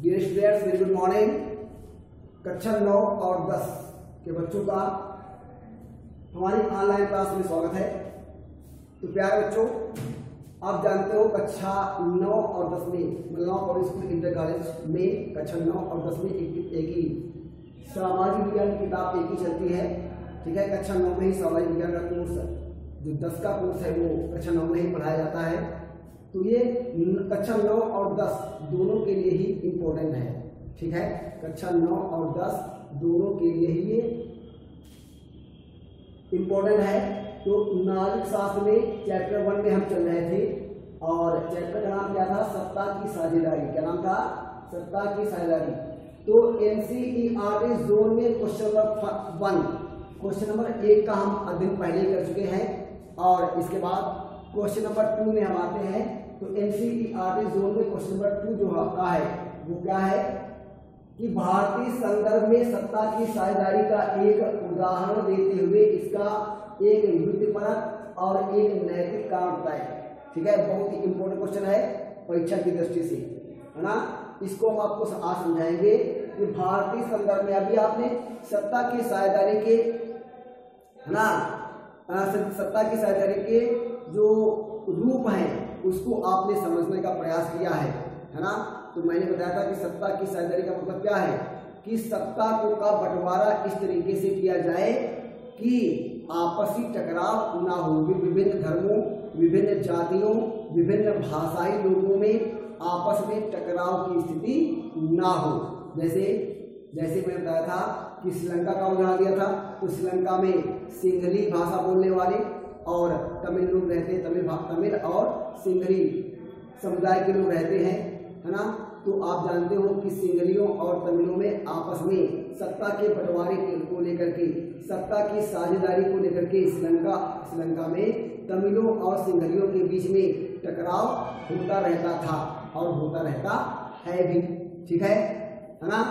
Dear students, very good morning. कक्षा 9 और 10 के बच्चों का हमारी ऑनलाइन क्लास में स्वागत है। तो प्यारे बच्चों, आप जानते हो कक्षा 9 और 10 में मल्लाह पब्लिक स्कूल इंटर कॉलेज में कक्षा 9 और 10 में एक ही सामाजिक विज्ञान की किताब एक ही चलती है। ठीक है, कक्षा 9 में ही सामाजिक विज्ञान का कोर्स, जो 10 का कोर्स है वो कक्षा 9 में ही पढ़ाया जाता है। तो ये कक्षा 9 और 10 दोनों के लिए ही इम्पोर्टेंट है। ठीक है, कक्षा 9 और 10 दोनों के लिए ही ये इम्पोर्टेंट है। तो नागरिक शास्त्र में चैप्टर 1 में हम चल रहे थे और चैप्टर का नाम क्या था? सत्ता की साझेदारी। क्या नाम था? सत्ता की साझेदारी। तो एनसीईआरटी जोन में क्वेश्चन नंबर 1 का हम अध्ययन पहले कर चुके हैं और इसके बाद क्वेश्चन नंबर 2 में हम आते हैं। तो एनसीईआरटी जोन में क्वेश्चन नंबर 2 जो आपका है वो क्या है कि भारतीय संदर्भ में सत्ता की साझेदारी का एक उदाहरण देते हुए इसका एक व्युत्पन्न और एक नैतिक कारण बताएं। ठीक है, बहुत ही इंपॉर्टेंट क्वेश्चन है परीक्षा की दृष्टि से, है ना। इसको हम आपको आज समझाएंगे कि भारतीय संदर्भ में अभी आपने सत्ता की साझेदारी के, है ना, सत्ता की साझेदारी के जो रूप हैं उसको आपने समझने का प्रयास किया है ना। तो मैंने बताया था कि सत्ता की साझेदारी का मतलब क्या है कि सत्ता को का बंटवारा इस तरीके से किया जाए कि आपसी टकराव ना हो। विभिन्न धर्मों, विभिन्न जातियों, विभिन्न भाषाई लोगों में आपस में टकराव की स्थिति ना हो। जैसे मैंने बताया था कि श्रीलंका का उदाहरण दिया था। तो श्रीलंका में सिंहली भाषा बोलने वाले और तमिल लोग रहते हैं, तमिल और सिंहली समुदाय के लोग रहते हैं, है ना। तो आप जानते हो कि सिंहलियों और तमिलों में आपस में सत्ता के बंटवारे को लेकर के, सत्ता की साझेदारी को लेकर के श्रीलंका में तमिलों और सिंहलियों के बीच में टकराव होता रहता था और होता रहता है भी। ठीक है ना।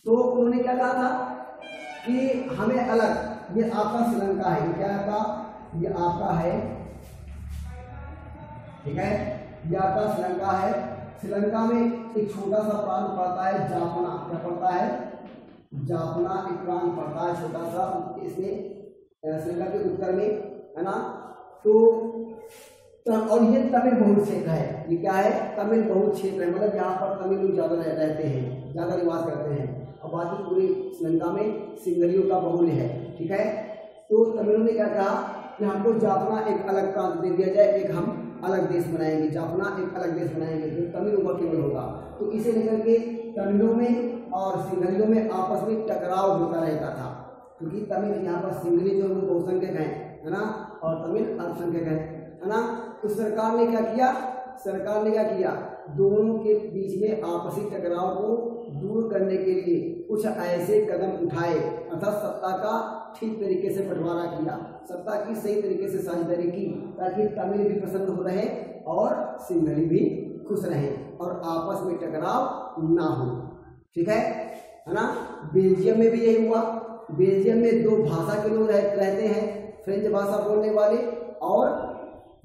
तो उन्होंने क्या कहा था कि हमें अलग, ये आपका श्रीलंका है, ये क्या था? ये आपका है, ठीक है, ये आपका श्रीलंका है। श्रीलंका में एक छोटा सा प्रांत पड़ता है जाफना। क्या पड़ता है? जाफना एक प्रांत पड़ता है छोटा सा, इसमें श्रीलंका के उत्तर में, है ना। तो और ये तमिल बहुल क्षेत्र है। ये क्या है? तमिल बहुल क्षेत्र है, मतलब यहाँ पर तमिल लोग ज्यादा रहते हैं, ज्यादा निवास करते हैं और बाकी पूरी श्रीलंका में सिंहलियों का बहुल है। ठीक है, तो तमिलों ने क्या कहा कि हमको जाफना एक अलग प्रांत दे दिया जाए, एक हम अलग देश बनाएंगे, जाफना एक अलग देश बनाएंगे, जो तमिल होगा केवल होगा। तो इसे लेकर के तमिलों में और सिंहलियों में आपस में टकराव होता रहता था, क्योंकि तमिल यहाँ पर सिंहली जो बहुसंख्यक है ना, और तमिल अल्पसंख्यक है ना। तो सरकार ने क्या किया? दोनों के बीच में आपसी टकराव को दूर करने के लिए कुछ ऐसे कदम उठाए, अर्थात सत्ता का ठीक तरीके से बंटवारा किया, सत्ता की सही तरीके से साझेदारी की, ताकि तमिल भी प्रसन्न हो रहे और सिंहली भी खुश रहे और आपस में टकराव ना हो। ठीक है ना। बेल्जियम में भी यही हुआ। बेल्जियम में 2 भाषा के लोग रहते हैं, फ्रेंच भाषा बोलने वाले और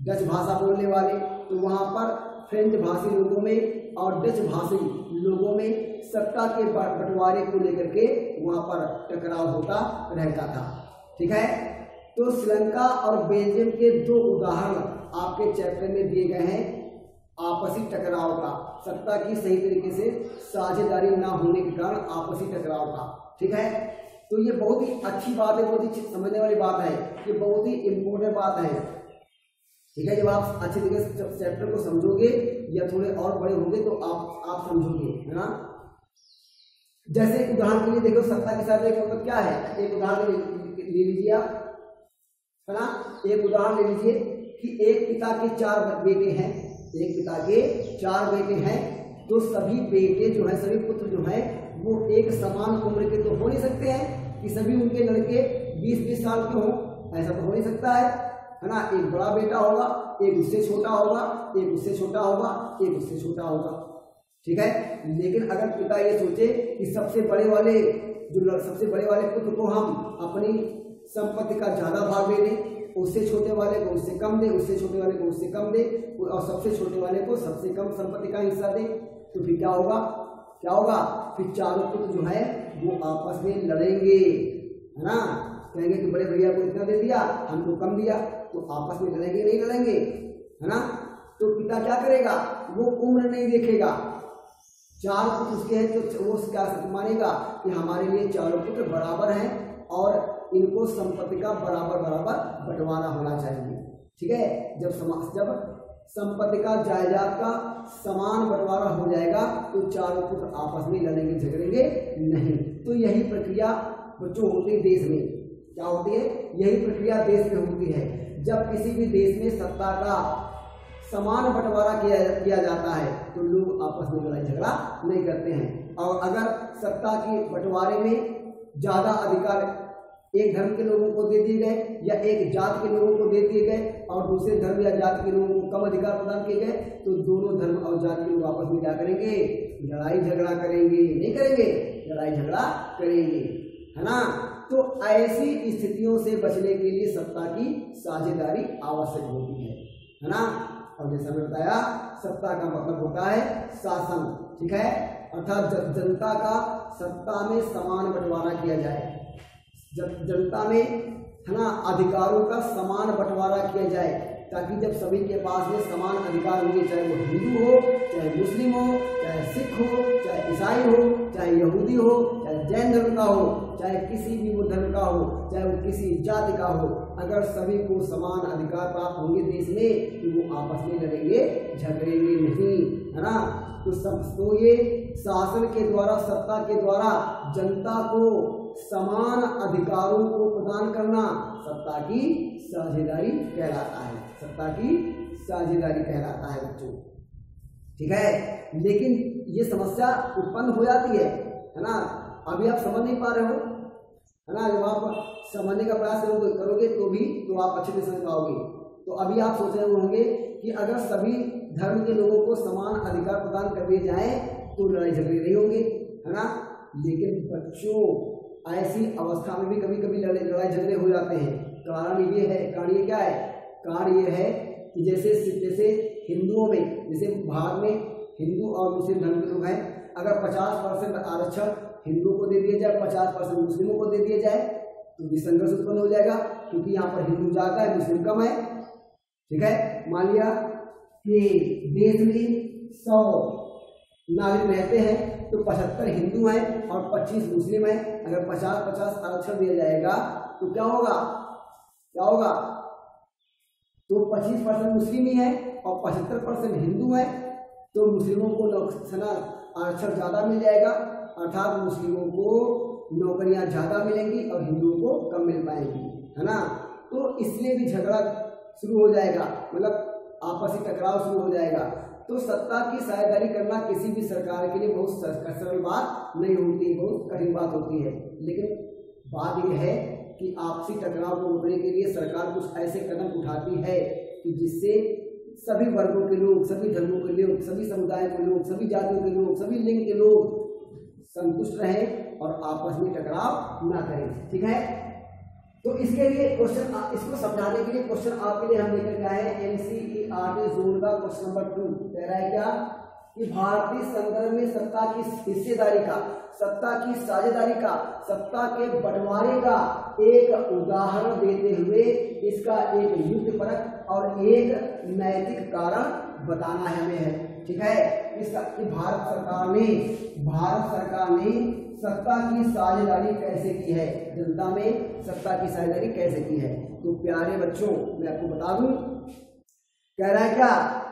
डच भाषा बोलने वाले। तो वहां पर फ्रेंच भाषी लोगों में और डच भाषी लोगों में सत्ता के बंटवारे को लेकर के वहां पर टकराव होता रहता था। ठीक है, तो श्रीलंका और बेल्जियम के 2 उदाहरण आपके चैप्टर में दिए गए हैं आपसी टकराव का, सत्ता की सही तरीके से साझेदारी ना होने के कारण आपसी टकराव का। ठीक है, तो ये बहुत ही अच्छी बात है, बहुत ही समझने वाली बात है, ये बहुत ही इंपॉर्टेंट बात है। ठीक है, जब आप अच्छे तरीके से चैप्टर को समझोगे या थोड़े और बड़े होंगे तो आप समझोगे, है ना। जैसे उदाहरण के लिए देखो, सत्ता की साझेदारी का मतलब क्या है? एक उदाहरण ले लीजिए आप, है ना। एक उदाहरण ले लीजिए कि एक पिता के 4 बेटे हैं, एक पिता के 4 बेटे हैं। तो सभी बेटे जो है, सभी पुत्र जो है वो एक समान उम्र के तो हो नहीं सकते हैं कि सभी उनके लड़के 20-20 साल के हों, ऐसा तो हो नहीं सकता है ना। एक बड़ा बेटा होगा, एक उससे छोटा होगा, एक उससे छोटा होगा, एक उससे छोटा होगा। ठीक है, लेकिन अगर पिता ये सोचे कि सबसे बड़े वाले पुत्र को हम अपनी संपत्ति का ज्यादा भाग दे दें, उससे छोटे वाले को उससे कम दे, उससे छोटे वाले को उससे कम दे और सबसे छोटे वाले को सबसे कम संपत्ति का हिस्सा दे, तो फिर क्या होगा? क्या होगा, फिर चारों पुत्र जो है वो आपस में लड़ेंगे, है ना। कहेंगे कि बड़े भैया को इतना दे दिया, हमको कम दिया, तो आपस में लड़ेंगे नहीं लड़ेंगे, है ना। तो पिता क्या करेगा, वो उम्र नहीं देखेगा, चार पुत्र उसके हैं तो वो क्या मानेगा कि हमारे लिए चारों पुत्र बराबर हैं और इनको संपत्ति का बराबर बराबर बंटवारा होना चाहिए। ठीक है, जब संपत्ति का जायदाद का समान बंटवारा हो जाएगा तो चारों पुत्र आपस में लड़ेंगे झगड़ेंगे नहीं। तो यही प्रक्रिया बच्चों होती है देश में, क्या होती है, यही प्रक्रिया देश में होती है। जब किसी भी देश में सत्ता का समान बंटवारा किया जाता है तो लोग आपस में लड़ाई झगड़ा नहीं करते हैं। और अगर सत्ता के बंटवारे में ज्यादा अधिकार एक धर्म के लोगों को दे दिए गए या एक जात के लोगों को दे दिए गए और दूसरे धर्म या जात के लोगों को कम अधिकार प्रदान किए गए, तो दोनों धर्म और जात के लोग आपस में क्या करेंगे, लड़ाई झगड़ा करेंगे, नहीं करेंगे, लड़ाई झगड़ा करेंगे, है ना। तो ऐसी स्थितियों से बचने के लिए सत्ता की साझेदारी आवश्यक होती है ना। और जैसा मैंने बताया, सत्ता का मतलब होता है शासन, ठीक है, अर्थात जनता का सत्ता में समान बंटवारा किया जाए, जनता में, है ना, अधिकारों का समान बंटवारा किया जाए, ताकि जब सभी के पास में समान अधिकार होंगे, चाहे वो हिंदू हो, चाहे मुस्लिम हो, चाहे सिख हो, चाहे ईसाई हो, चाहे यहूदी हो, चाहे जैन धर्म का हो, चाहे किसी भी वो धर्म का हो, चाहे वो किसी जाति का हो, अगर सभी को समान अधिकार प्राप्त होंगे देश में तो वो आपस में लड़ेंगे झगड़ेंगे नहीं, है ना। तो ये शासन के द्वारा, सत्ता के द्वारा जनता को समान अधिकारों को प्रदान करना सत्ता की साझेदारी कहलाता है, सत्ता की साझेदारी कहलाता है बच्चों, ठीक है। लेकिन ये समस्या उत्पन्न हो जाती है ना। अभी आप समझ नहीं पा रहे हो, है ना, जब आप समझने का प्रयास करोगे तो आप अच्छे से समझ पाओगे। तो अभी आप सोच रहे होंगे कि अगर सभी धर्म के लोगों को समान अधिकार प्रदान कर दिए जाए तो लड़ाई झगड़े नहीं होंगे, है ना। लेकिन बच्चों, ऐसी अवस्था में भी कभी कभी लड़ाई झगड़े हो जाते हैं। कारण ये क्या है, कारण ये है कि जैसे हिंदुओं में, जैसे भारत में हिंदू और मुस्लिम धर्म के लोग हैं, अगर 50% आरक्षण हिंदुओं को दे दिया जाए, 50% मुस्लिमों को दे दिया जाए तो भी संघर्ष उत्पन्न हो जाएगा, क्योंकि यहाँ पर हिंदू ज्यादा है, मुस्लिम कम है, ठीक है। मान लिया कि देश में 100 नागरिक रहते हैं तो 75 हिंदू हैं और 25 मुस्लिम हैं। अगर 50-50 आरक्षण दिया जाएगा तो क्या होगा, तो 25% मुस्लिम ही है और 75% हिंदू है, तो मुस्लिमों को आरक्षण ज्यादा मिल जाएगा, अर्थात मुस्लिमों को नौकरियां ज्यादा मिलेंगी और हिंदुओं को कम मिल पाएंगी, है ना। तो इसलिए भी झगड़ा शुरू हो जाएगा, मतलब आपसी टकराव शुरू हो जाएगा। तो सत्ता की साझेदारी करना किसी भी सरकार के लिए बहुत सरल बात नहीं होती, बहुत कठिन बात होती है। लेकिन बात यह है कि आपसी टकराव को रोकने के लिए सरकार कुछ ऐसे कदम उठाती है कि जिससे सभी वर्गों के लोग, सभी धर्मों के लोग, सभी समुदाय के लोग, सभी जातियों के लोग, सभी लिंग के लोग संतुष्ट रहें और आपस में टकराव ना करें, ठीक है। तो इसके लिए क्वेश्चन, इसको समझाने के लिए क्वेश्चन आपके लिए हम लेकर के आए हैं NCERT जोन का क्वेश्चन नंबर 2। कह रहा है क्या कि भारतीय संदर्भ में सत्ता की हिस्सेदारी का, सत्ता की साझेदारी का, सत्ता के बंटवारे का एक उदाहरण देते हुए इसका एक युक्तिपरक और एक नैतिक कारण बताना है हमें, ठीक है। इसका कि भारत सरकार ने सत्ता की साझेदारी कैसे की है, जनता में सत्ता की साझेदारी कैसे की है। तो प्यारे बच्चों, मैं आपको बता दूं, कह रहा है क्या,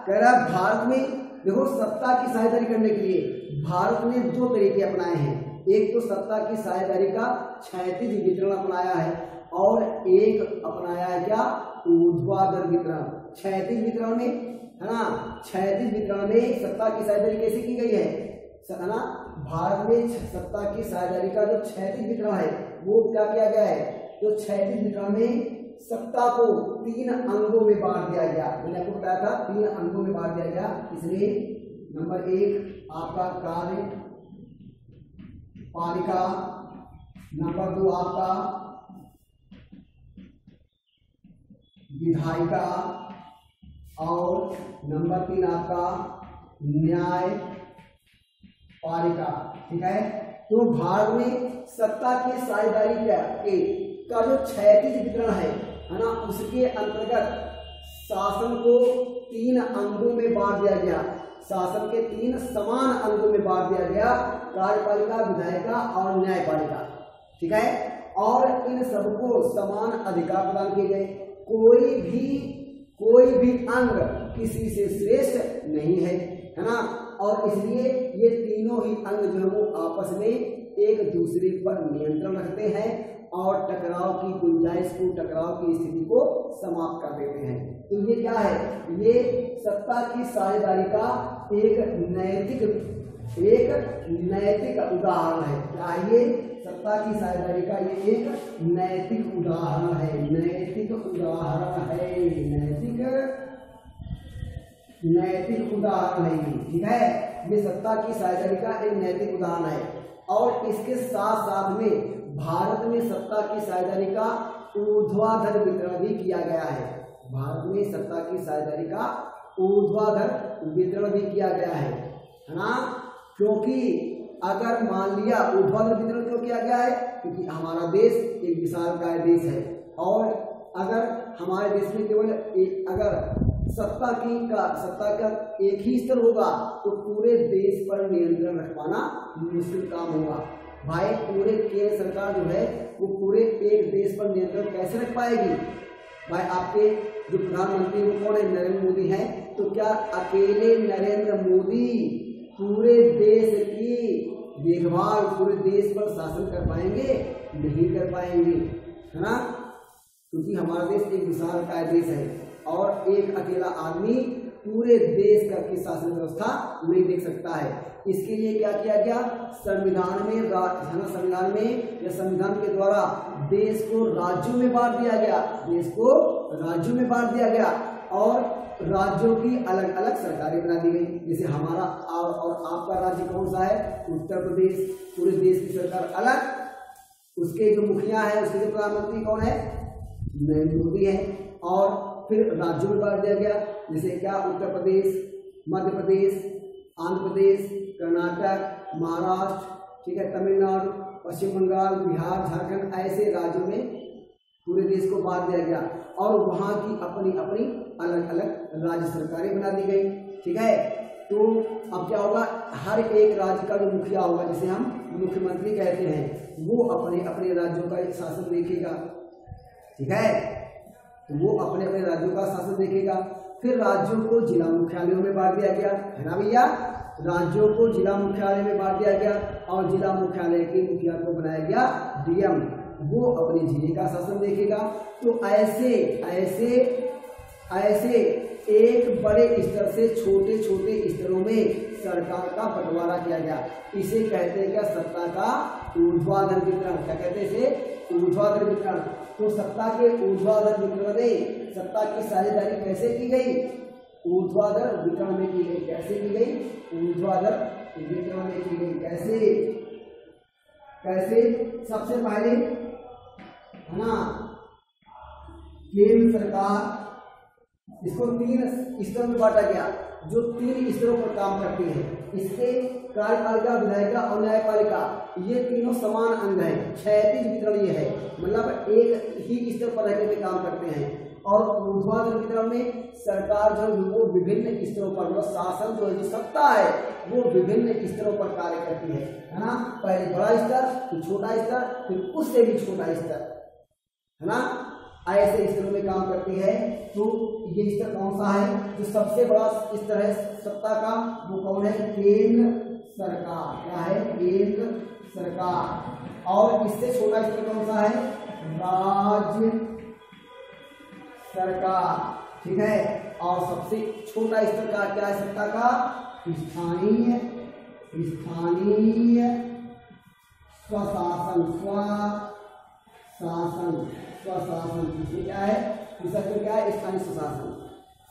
कह रहा है भारत में देखो सत्ता की साझेदारी करने के लिए भारत ने 2 तरीके अपनाए हैं। एक तो सत्ता की साझेदारी का क्षैतिज वितरण अपनाया है और एक अपनाया है क्या, ऊर्ध्वाधर वितरण। क्षैतिज वितरण में, है ना, क्षैतिज वितरण में सत्ता की साझेदारी कैसे की गई है ना। भारत में सत्ता की साझेदारी का जो क्षैतिज वितरण है वो क्या किया गया है, तो क्षैतिज वितरण में सत्ता को 3 अंगों में बांट दिया गया। मैंने आपको बताया था 3 अंगों में बांट दिया गया। इसमें नंबर 1 आपका कार्य पालिका, नंबर 2 आपका विधायिका और नंबर 3 आपका न्याय पालिका। ठीक है, तो भारत में सत्ता की साझेदारी का जो क्षैतिज वितरण है ना, उसके अंतर्गत शासन को 3 अंगों में बांट दिया गया। शासन के 3 समान अंगों में बांट दिया गया, कार्यपालिका, विधायिका और न्यायपालिका। ठीक है, और इन सबको समान अधिकार प्रदान किए गए। कोई भी अंग किसी से श्रेष्ठ नहीं है ना, और इसलिए ये तीनों ही अंग जो है वो आपस में एक दूसरे पर नियंत्रण रखते हैं और टकराव की गुंजाइश को, टकराव की स्थिति को समाप्त कर देते हैं। तो ये क्या है, ये सत्ता की साझेदारी का एक नैतिक उदाहरण है। क्या ये सत्ता की साझेदारी का ये एक नैतिक उदाहरण है, नैतिक उदाहरण है। ठीक है, ये सत्ता की साझेदारी का एक नैतिक उदाहरण है। और इसके साथ साथ में भारत में सत्ता की साझेदारी का ऊर्ध्वाधर वितरण भी किया गया है। भारत में सत्ता की साझेदारी का ऊर्ध्वाधर वितरण भी किया गया है ना, क्योंकि अगर मान लिया ऊर्ध्वाधर वितरण क्यों किया गया है, क्योंकि हमारा देश एक विशालकाय देश है, और अगर हमारे देश में केवल अगर सत्ता का एक ही स्तर होगा तो पूरे देश पर नियंत्रण रख पाना मुश्किल काम होगा। भाई पूरे केंद्र सरकार जो है वो पूरे एक देश पर नियंत्रण कैसे रख पाएगी। भाई आपके जो प्रधानमंत्री वो कौन है, नरेंद्र मोदी हैं, तो क्या अकेले नरेंद्र मोदी पूरे देश की देखभाल, पूरे देश पर शासन कर पाएंगे? नहीं कर पाएंगे, है ना, क्योंकि हमारा देश एक विशालकाय देश है और एक अकेला आदमी पूरे देश का की शासन व्यवस्था नहीं देख सकता है। इसके लिए क्या किया गया, संविधान के द्वारा देश को राज्यों में बांट दिया गया, और राज्यों की अलग अलग सरकारें बना दी गई। जैसे हमारा और आपका राज्य कौन सा है, उत्तर प्रदेश, पूरे देश की सरकार अलग, उसके जो मुखिया है, उसके जो प्रधानमंत्री कौन है, नरेंद्र मोदी है, और फिर राज्यों में बांट दिया गया। जैसे क्या, उत्तर प्रदेश, मध्य प्रदेश, आंध्र प्रदेश, कर्नाटक, महाराष्ट्र, ठीक है, तमिलनाडु, पश्चिम बंगाल, बिहार, झारखंड, ऐसे राज्यों में पूरे देश को बांट दिया गया और वहाँ की अपनी अपनी अलग अलग राज्य सरकारें बना दी गई। ठीक है, तो अब क्या होगा, हर एक राज्य का जो मुखिया होगा, जिसे हम मुख्यमंत्री कहते हैं, वो अपने अपने राज्यों का शासन देखेगा। ठीक है, तो वो अपने अपने राज्यों का शासन देखेगा। फिर राज्यों को जिला मुख्यालयों में बांट दिया गया, है ना भैया, राज्यों को जिला मुख्यालय में बांट दिया गया और जिला मुख्यालय के मुखिया को बनाया गया डीएम, वो अपने जिले का शासन देखेगा। तो ऐसे एक बड़े स्तर से छोटे छोटे स्तरों में सरकार का बंटवारा किया गया। इसे कहते हैं क्या, सत्ता का ऊर्ध्वाधर वितरण। क्या कहते हैं इसे, ऊर्ध्वाधर वितरण। तो सत्ता के ऊर्ध्वाधर वितरण में सत्ता की साझेदारी कैसे की गई, ऊर्ध्वाधर वितरण में की गई। कैसे की गई, ऊर्ध्वाधर वितरण में की गई। कैसे सबसे पहले, है ना, केंद्र सरकार, इसको 3 स्तरों में बांटा गया, जो 3 स्तरों पर काम करती है। इसके कार्यपालिका, विधायिका और न्यायपालिका, ये तीनों समान अंग हैं। क्षैतिज वितरण ये है, मतलब एक ही स्तर पर रहकर के काम करते हैं। और ऊर्ध्वाधर वितरण में सरकार जो है वो विभिन्न स्तरों पर, मतलब शासन जो है, जो सत्ता है, वो विभिन्न स्तरों पर कार्य करती है ना। पहले बड़ा स्तर, फिर छोटा स्तर, फिर उससे भी छोटा स्तर, है ना, ऐसे स्तरों में काम करती है। तो ये स्तर कौन सा है, जो सबसे बड़ा स्तर है सत्ता का, वो कौन है, केंद्र सरकार। क्या है, केंद्र सरकार। और इससे छोटा स्तर कौन सा है, राज्य सरकार। ठीक है, और सबसे छोटा स्तर का क्या है सत्ता का, स्थानीय स्वशासन। क्या है, क्या है, स्थानीय स्वशासन।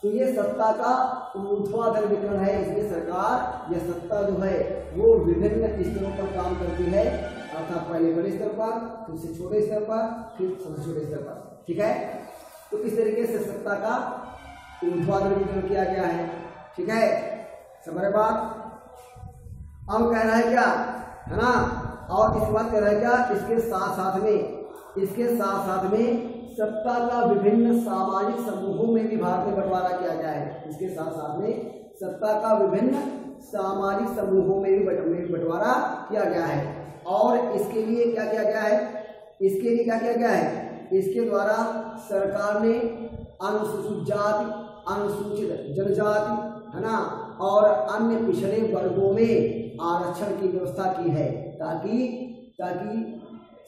तो ये सत्ता का ऊर्ध्वाधर वितरण है। इसमें सरकार या सत्ता जो है वो विभिन्न स्तरों पर काम करती है, अर्थात पहले बड़े स्तर पर, फिर से छोटे स्तर पर, फिर सबसे छोटे स्तर पर। ठीक है, तो इस तरीके से सत्ता का ऊर्ध्वाधर वितरण किया गया है। ठीक है, समझ बात। अब कह रहा है क्या, है ना, और इसके बाद कह रहा है क्या, इसके साथ साथ में सत्ता का विभिन्न सामाजिक समूहों में भी भारत में बंटवारा किया गया है। इसके साथ साथ में सत्ता का विभिन्न सामाजिक समूहों में भी बंटवारा किया गया है। और इसके लिए क्या किया गया है, इसके लिए क्या किया गया है, इसके द्वारा सरकार ने अनुसूचित जाति, अनुसूचित जनजाति, है ना, और अन्य पिछड़े वर्गों में आरक्षण की व्यवस्था की है, ताकि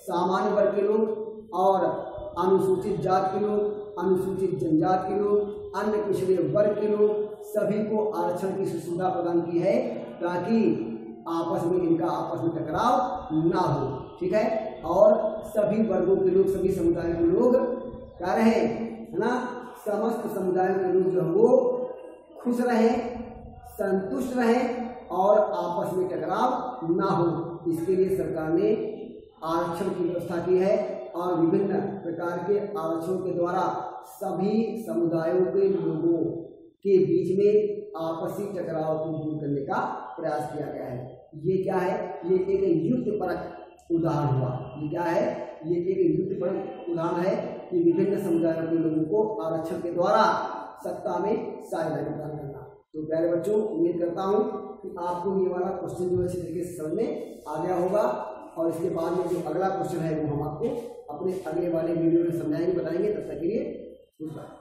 सामान्य वर्ग के लोग और अनुसूचित जाति के लोग, अनुसूचित जनजाति के लोग, अन्य पिछड़े वर्ग के लोग सभी को आरक्षण की सुविधा प्रदान की है, ताकि इनका आपस में टकराव ना हो। ठीक है, और सभी वर्गों के लोग, सभी समुदायों के लोग क्या रहे, है ना, समस्त समुदायों के लोग जो है वो खुश रहे, संतुष्ट रहे और आपस में टकराव ना हो। इसके लिए सरकार ने आरक्षण की व्यवस्था की है और विभिन्न प्रकार के आरक्षणों के द्वारा सभी समुदायों के लोगों के बीच में आपसी टकराव को दूर करने का प्रयास किया गया है। ये क्या है, ये एक युक्तिपरक उदाहरण हुआ। ये क्या है, ये एक युक्तिपरक उदाहरण है कि विभिन्न समुदायों के लोगों को आरक्षण के द्वारा सत्ता में साझेदारी प्रदान करना। तो प्यारे बच्चों, उम्मीद करता हूँ कि आपको ये वाला क्वेश्चन जो है अच्छी तरीके से समझ में आ गया होगा। और इसके बाद में जो अगला क्वेश्चन है वो हम आपको अपने अगले वाले वीडियो में समझाएंगे, बताएंगे। तब तक के लिए गुड बाय।